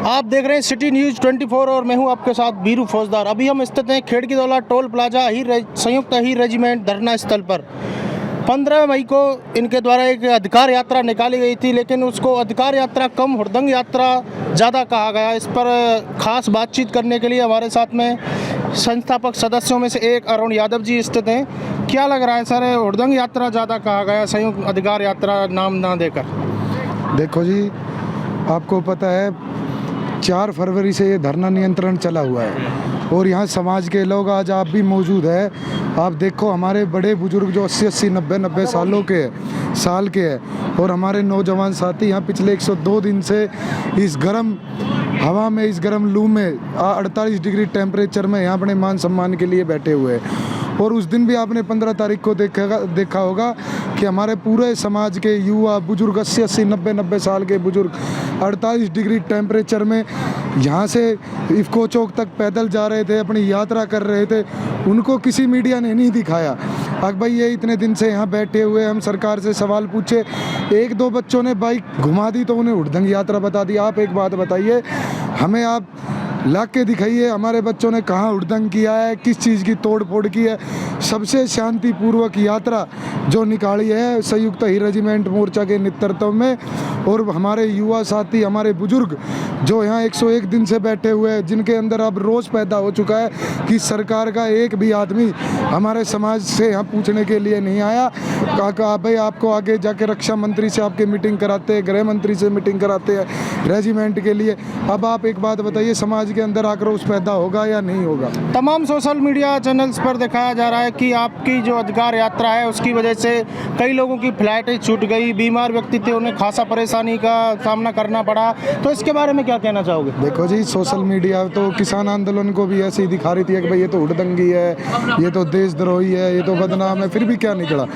आप देख रहे हैं सिटी न्यूज़ 24 और मैं हूं आपके साथ बीरू फौजदार। अभी हम स्थित हैं खेड़कीदौला टोल प्लाजा संयुक्त अहीर रेजिमेंट धरना स्थल पर। 15 मई को इनके द्वारा एक अधिकार यात्रा निकाली गई थी, लेकिन उसको अधिकार यात्रा कम हुड़दंग यात्रा ज़्यादा कहा गया। इस पर खास बातचीत करने के लिए हमारे साथ में संस्थापक सदस्यों में से एक अरुण यादव जी स्थित हैं। क्या लग रहा है सर, हुड़दंग यात्रा ज़्यादा कहा गया संयुक्त अधिकार यात्रा नाम ना देकर? देखो जी, आपको पता है 4 फरवरी से ये धरना नियंत्रण चला हुआ है और यहाँ समाज के लोग आज आप भी मौजूद है। आप देखो, हमारे बड़े बुजुर्ग जो 80-80 90-90 साल के हैं और हमारे नौजवान साथी यहाँ पिछले 102 दिन से इस गर्म हवा में, इस गर्म लू में 48 डिग्री टेम्परेचर में यहाँ अपने मान सम्मान के लिए बैठे हुए हैं। और उस दिन भी आपने 15 तारीख को देखा होगा कि हमारे पूरे समाज के युवा बुजुर्ग 80-80 90-90 साल के बुजुर्ग 48 डिग्री टेम्परेचर में यहाँ से इफ़को चौक तक पैदल जा रहे थे, अपनी यात्रा कर रहे थे। उनको किसी मीडिया ने नहीं दिखाया। अब भाई ये इतने दिन से यहाँ बैठे हुए, हम सरकार से सवाल पूछे, 1-2 बच्चों ने बाइक घुमा दी तो उन्हें हुड़दंग यात्रा बता दी। आप एक बात बताइए, हमें आप ला के दिखाइए हमारे बच्चों ने कहाँ हुड़दंग किया है, किस चीज़ की तोड़ फोड़ की है। सबसे शांतिपूर्वक यात्रा जो निकाली है संयुक्त अहीर रेजिमेंट मोर्चा के नेतृत्व में, और हमारे युवा साथी, हमारे बुजुर्ग जो यहाँ 101 दिन से बैठे हुए हैं, जिनके अंदर अब रोज़ पैदा हो चुका है कि सरकार का एक भी आदमी हमारे समाज से यहाँ पूछने के लिए नहीं आया। भाई आपको आगे जाके रक्षा मंत्री से आपके मीटिंग कराते हैं, गृह मंत्री से मीटिंग कराते हैं रेजिमेंट के लिए। अब आप एक बात बताइए, समाज के अंदर आक्रोश पैदा होगा या नहीं होगा? तमाम सोशल मीडिया चैनल्स पर दिखाया जा रहा है कि आपकी जो अधिकार यात्रा है उसकी वजह से कई लोगों की फ्लाइटें छूट गई, बीमार व्यक्ति थे, उन्हें खासा परेशानी का सामना करना पड़ा। तो इसके बारे में क्या कहना चाहोगे? देखो जी, सोशल मीडिया तो किसान आंदोलन को भी ऐसे ही दिखा रही थी कि भाई ये तो हुड़दंगी है, ये तो देशद्रोही है, ये तो बदनाम है। फिर भी क्या निकला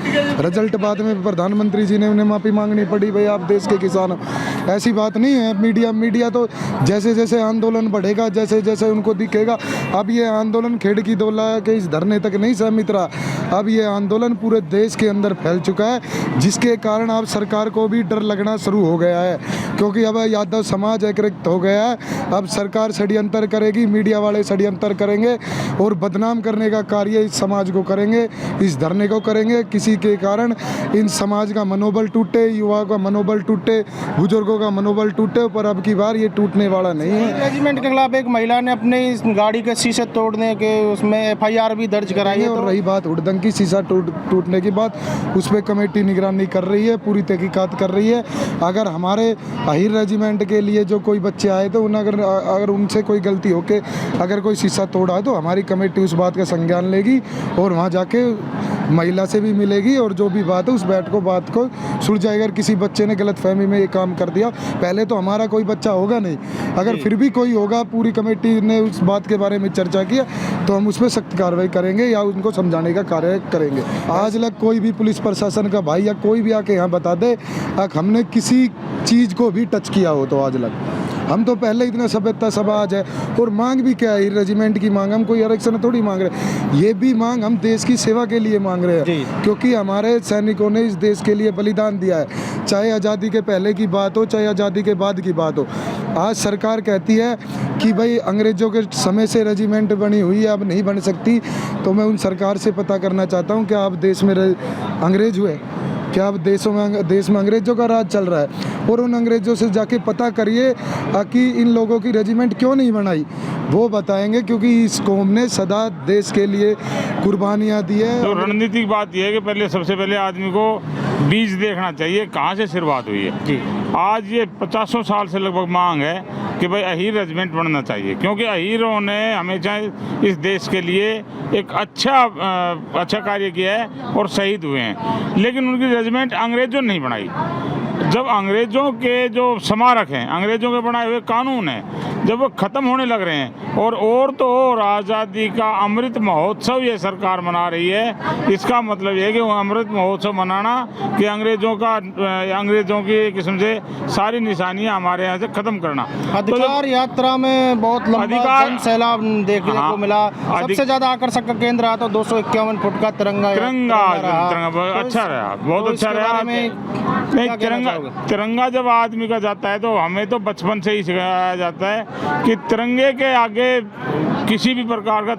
रिजल्ट? बाद में प्रधानमंत्री जी ने उन्हें माफ़ी मांगनी पड़ी। भाई आप देश के किसान हो, ऐसी बात नहीं है। मीडिया तो जैसे जैसे आंदोलन बढ़ेगा, जैसे जैसे उनको दिखेगा। अब ये आंदोलन खेड़कीदौला के इस धरने तक नहीं सीमित रहा, अब ये आंदोलन पूरे देश के अंदर फैल चुका है, जिसके कारण अब सरकार को भी डर लगना शुरू हो गया है, क्योंकि अब यादव समाज एकीकृत हो गया है। अब सरकार षड्यंत्र करेगी, मीडिया वाले षड्यंत्र करेंगे और बदनाम करने का कार्य इस समाज को करेंगे, इस धरने को करेंगे। किसी के कारण इन समाज का मनोबल टूटे, युवाओं का मनोबल टूटे, बुजुर्गों का मनोबल टूटे, पर अब की बार ये टूटने वाला नहीं है। रेजिमेंट के खिलाफ एक महिला ने अपनी गाड़ी के शीशे तोड़ने के उसमें FIR भी दर्ज कराई है। और रही बात हुड़दंग की, शीशा टूटने की बात, उस पर कमेटी निगरानी कर रही है, पूरी तहकीकात कर रही है। अगर हमारे अहीर रेजिमेंट के लिए जो कोई बच्चे आए तो अगर उनसे कोई गलती होके अगर कोई शीशा तोड़ा है तो हमारी कमेटी उस बात का संज्ञान लेगी और वहाँ जाके महिला से भी मिलेगी और जो भी बात है उस बात को सुलझाएगी। अगर किसी बच्चे ने गलतफहमी में ये काम कर दिया, पहले तो हमारा कोई बच्चा होगा नहीं, अगर फिर भी कोई होगा, पूरी कमेटी ने उस बात के बारे में चर्चा किया तो हम उस पर सख्त कार्रवाई करेंगे या उनको समझाने का कार्य करेंगे। आज लग कोई भी पुलिस प्रशासन का भाई या कोई भी आके यहाँ बता दे हमने किसी चीज़ को भी टच किया हो, तो आज लग हम तो पहले इतना सभ्यता समाज है। और मांग भी क्या है रेजिमेंट की मांग? हम कोई आरक्षण थोड़ी मांग रहे, ये भी मांग हम देश की सेवा के लिए मांग रहे हैं, क्योंकि हमारे सैनिकों ने इस देश के लिए बलिदान दिया है। चाहे आज़ादी के पहले की बात हो, चाहे आज़ादी के बाद की बात हो। आज सरकार कहती है कि भाई अंग्रेज़ों के समय से रेजिमेंट बनी हुई है, अब नहीं बन सकती। तो मैं उन सरकार से पता करना चाहता हूँ, क्या आप देश में अंग्रेज हुए? क्या अब देश में अंग्रेज़ों का राज चल रहा है? और उन अंग्रेज़ों से जाके पता करिए कि इन लोगों की रेजिमेंट क्यों नहीं बनाई, वो बताएंगे, क्योंकि इस कौम ने सदा देश के लिए कुर्बानियाँ दी है। तो रणनीतिक बात यह है कि सबसे पहले आदमी को बीज देखना चाहिए, कहाँ से शुरुआत हुई है जी। आज ये 50 साल से लगभग मांग है कि भाई अहीर रेजिमेंट बनना चाहिए, क्योंकि अहीरों ने हमेशा इस देश के लिए एक अच्छा कार्य किया है और शहीद हुए हैं। लेकिन उनकी रेजिमेंट अंग्रेज़ों ने नहीं बनाई। जब अंग्रेज़ों के जो स्मारक हैं, अंग्रेज़ों के बनाए हुए कानून हैं, जब वो ख़त्म होने लग रहे हैं और तो और आज़ादी का अमृत महोत्सव ये सरकार मना रही है, इसका मतलब ये है कि वो अमृत महोत्सव मनाना कि अंग्रेज़ों की किस्म से सारी निशानियां हमारे यहाँ से ख़त्म करना। अधिकार यात्रा में बहुत लंबा जन सैलाब देखने को मिला। सबसे ज़्यादा आकर्षक का केंद्र रहा तो 251 फुट का तिरंगा अच्छा रहा, बहुत अच्छा रहा। नहीं, चाहोगे? तिरंगा जब आदमी का जाता है तो हमें तो बचपन से ही सिखाया जाता है कि तिरंगे के आगे किसी भी प्रकार का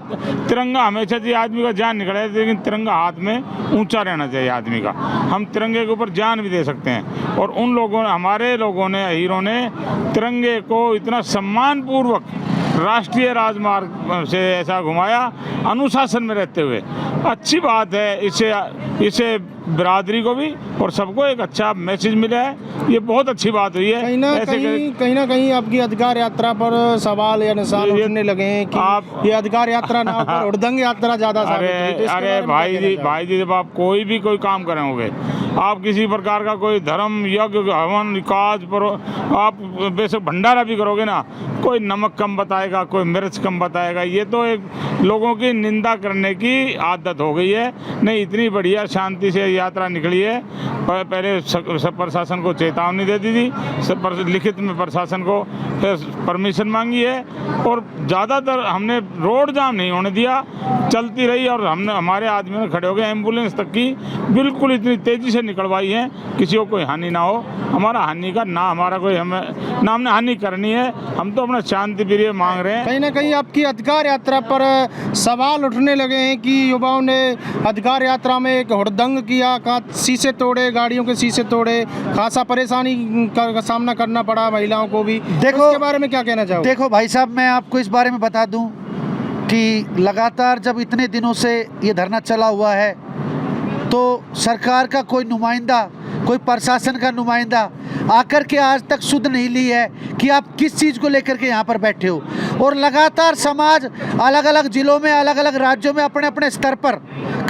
तिरंगा हमेशा चाहिए। आदमी का जान निकले लेकिन तिरंगा हाथ में ऊंचा रहना चाहिए आदमी का। हम तिरंगे के ऊपर जान भी दे सकते हैं। और उन लोगों ने, हमारे लोगों ने, हीरों ने तिरंगे को इतना सम्मानपूर्वक राष्ट्रीय राजमार्ग से ऐसा घुमाया, अनुशासन में रहते हुए। अच्छी बात है, इससे बिरादरी को भी और सबको एक अच्छा मैसेज मिला है। ये बहुत अच्छी बात हुई है। कहीं ना कहीं आपकी अधिकार यात्रा पर सवाल या निशान उठने लगे हैं कि आप ये अधिकार यात्रा ना होकर हुड़दंग यात्रा ज्यादा साबित हुई। तो अरे भाई जी जब आप कोई काम करेंगे, आप किसी प्रकार का कोई धर्म यज्ञ हवन काज पर आप बेशक भंडारा भी करोगे ना, कोई नमक कम बताएगा, कोई मिर्च कम बताएगा। ये तो एक लोगों की निंदा करने की आदत हो गई है। नहीं, इतनी बढ़िया शांति से यात्रा निकली है। पहले सब प्रशासन को चेतावनी दे दी थी, लिखित में प्रशासन को परमिशन मांगी है और ज़्यादातर हमने रोड जाम नहीं होने दिया, चलती रही। और हमने, हमारे आदमी ने खड़े हो गए, एम्बुलेंस तक की बिल्कुल इतनी तेज़ी से निकलवाई है, किसी को कोई हानि ना हो। हमारा हानि का ना, हमारा कोई हमें ना हमने हानि करनी है। हम तो अपना शांति प्रिय मांग रहे हैं। कहीं ना कहीं आपकी अधिकार यात्रा पर सवाल उठने लगे हैं कि युवाओं ने अधिकार यात्रा में एक हुड़दंग किया, शीशे तोड़े, गाड़ियों के शीशे तोड़े, खासा परेशानी का सामना करना पड़ा महिलाओं को भी। देखो, इसके बारे में क्या कहना चाहोगे? देखो भाई साहब, मैं आपको इस बारे में बता दूं कि लगातार जब इतने दिनों से ये धरना चला हुआ है तो सरकार का कोई नुमाइंदा, कोई प्रशासन का नुमाइंदा आकर के आज तक सुध नहीं ली है कि आप किस चीज़ को लेकर के यहाँ पर बैठे हो। और लगातार समाज अलग अलग ज़िलों में, अलग अलग राज्यों में अपने अपने स्तर पर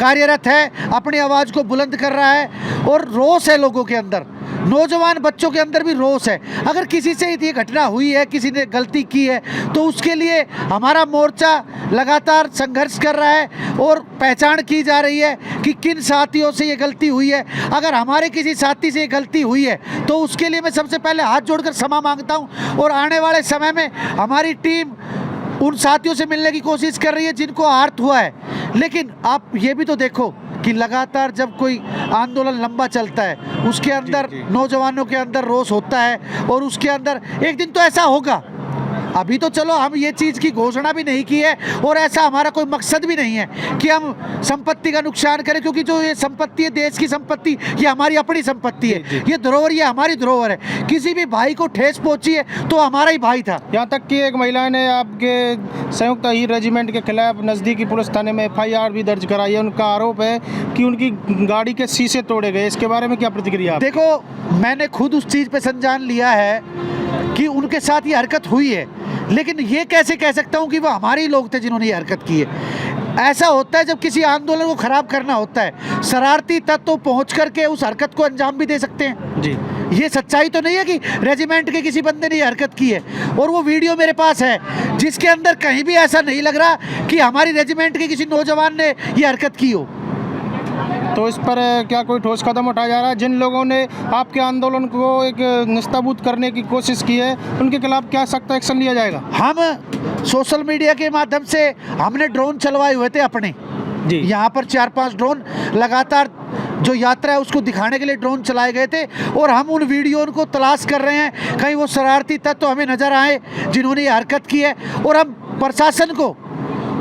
कार्यरत है, अपनी आवाज़ को बुलंद कर रहा है और रोष है लोगों के अंदर, नौजवान बच्चों के अंदर भी रोष है। अगर किसी से ये घटना हुई है, किसी ने गलती की है, तो उसके लिए हमारा मोर्चा लगातार संघर्ष कर रहा है और पहचान की जा रही है कि किन साथियों से ये गलती हुई है। अगर हमारे किसी साथी से ये गलती हुई है तो उसके लिए मैं सबसे पहले हाथ जोड़कर क्षमा मांगता हूँ। और आने वाले समय में हमारी टीम उन साथियों से मिलने की कोशिश कर रही है जिनको आहत हुआ है। लेकिन आप ये भी तो देखो कि लगातार जब कोई आंदोलन लंबा चलता है, उसके अंदर नौजवानों के अंदर रोष होता है और उसके अंदर एक दिन तो ऐसा होगा। अभी तो चलो हम ये चीज़ की घोषणा भी नहीं की है और ऐसा हमारा कोई मकसद भी नहीं है कि हम संपत्ति का नुकसान करें, क्योंकि जो ये संपत्ति है, देश की संपत्ति, ये हमारी अपनी संपत्ति है, ये धरोहर, ये हमारी धरोहर है। किसी भी भाई को ठेस पहुंची है तो हमारा ही भाई था। यहाँ तक कि एक महिला ने आपके संयुक्त अहीर रेजिमेंट के खिलाफ नज़दीकी पुलिस थाने में FIR भी दर्ज कराई है। उनका आरोप है कि उनकी गाड़ी के शीशे तोड़े गए। इसके बारे में क्या प्रतिक्रिया? देखो, मैंने खुद उस चीज़ पे संज्ञान लिया है कि उनके साथ ये हरकत हुई है, लेकिन ये कैसे कह सकता हूँ कि वो हमारे ही लोग थे जिन्होंने ये हरकत की है। ऐसा होता है जब किसी आंदोलन को ख़राब करना होता है, शरारती तत्व पहुँच करके उस हरकत को अंजाम भी दे सकते हैं जी। ये सच्चाई तो नहीं है कि रेजिमेंट के किसी बंदे ने ये हरकत की है। और वो वीडियो मेरे पास है जिसके अंदर कहीं भी ऐसा नहीं लग रहा कि हमारी रेजिमेंट के किसी नौजवान ने ये हरकत की हो। तो इस पर क्या कोई ठोस कदम उठाया जा रहा है? जिन लोगों ने आपके आंदोलन को एक निस्ताबूत करने की कोशिश की है, उनके खिलाफ क्या सख्त एक्शन लिया जाएगा? हम सोशल मीडिया के माध्यम से हमने ड्रोन चलवाए हुए थे अपने जी। यहाँ पर 4-5 ड्रोन लगातार जो यात्रा है उसको दिखाने के लिए ड्रोन चलाए गए थे और हम उन वीडियो को तलाश कर रहे हैं, कहीं वो शरारती तत्व हमें नजर आए जिन्होंने ये हरकत की है। और हम प्रशासन को,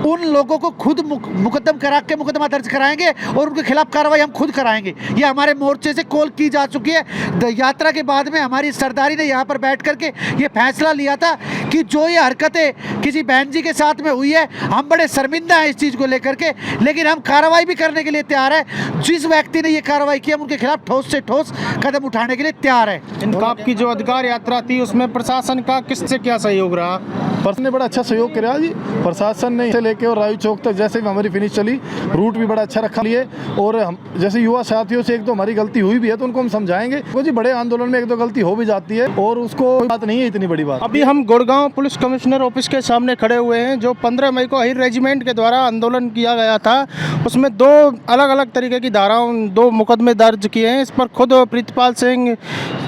उन लोगों को खुद मुकदमा दर्ज कराएंगे और उनके खिलाफ कार्रवाई हम खुद कराएंगे। ये हमारे मोर्चे से कॉल की जा चुकी है। यात्रा के बाद में हमारी सरदारी ने यहाँ पर बैठ करके ये फैसला लिया था कि जो ये हरकतें किसी बहन जी के साथ में हुई है, हम बड़े शर्मिंदा हैं इस चीज़ को लेकर के, लेकिन हम कार्रवाई भी करने के लिए तैयार है। जिस व्यक्ति ने ये कार्रवाई की, हम उनके खिलाफ ठोस से ठोस कदम उठाने के लिए तैयार है। इनका आपकी जो अधिकार यात्रा थी उसमें प्रशासन का किससे क्या सहयोग रहा? प्रशासन ने बड़ा अच्छा सहयोग किया जी। प्रशासन ने लेके और रायू चौक तक जैसे भी हमारी फिनिश चली, रूट भी बड़ा अच्छा रखा लिए। और हम जैसे युवा साथियों से एक तो हमारी गलती हुई भी है तो उनको हम समझाएंगे। वो जी बड़े आंदोलन में एक दो गलती हो भी जाती है और उसको कोई बात नहीं है, इतनी बड़ी बात। अभी हम गुड़गांव पुलिस कमिश्नर ऑफिस के सामने खड़े हुए हैं। जो 15 मई को अहीर रेजिमेंट के द्वारा आंदोलन किया गया था, उसमें 2 अलग अलग तरीके की धाराओं, 2 मुकदमे दर्ज किए हैं। इस पर खुद प्रीतपाल सिंह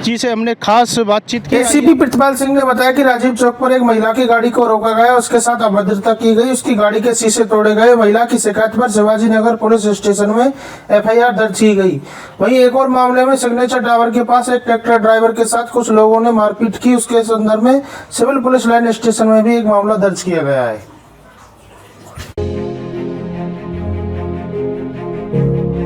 जी से हमने खास बातचीत की। एसीपी प्रीतपाल सिंह ने बताया कि राजीव चौक पर एक महिला की गाड़ी को रोका गया, उसके साथ अभद्रता की गई, उसकी गाड़ी के शीशे तोड़े गए। महिला की शिकायत पर शिवाजी नगर पुलिस स्टेशन में FIR दर्ज की गई। वहीं एक और मामले में सिग्नेचर टावर के पास एक ट्रैक्टर ड्राइवर के साथ कुछ लोगों ने मारपीट की। उसके संदर्भ में सिविल पुलिस लाइन स्टेशन में भी एक मामला दर्ज किया गया है।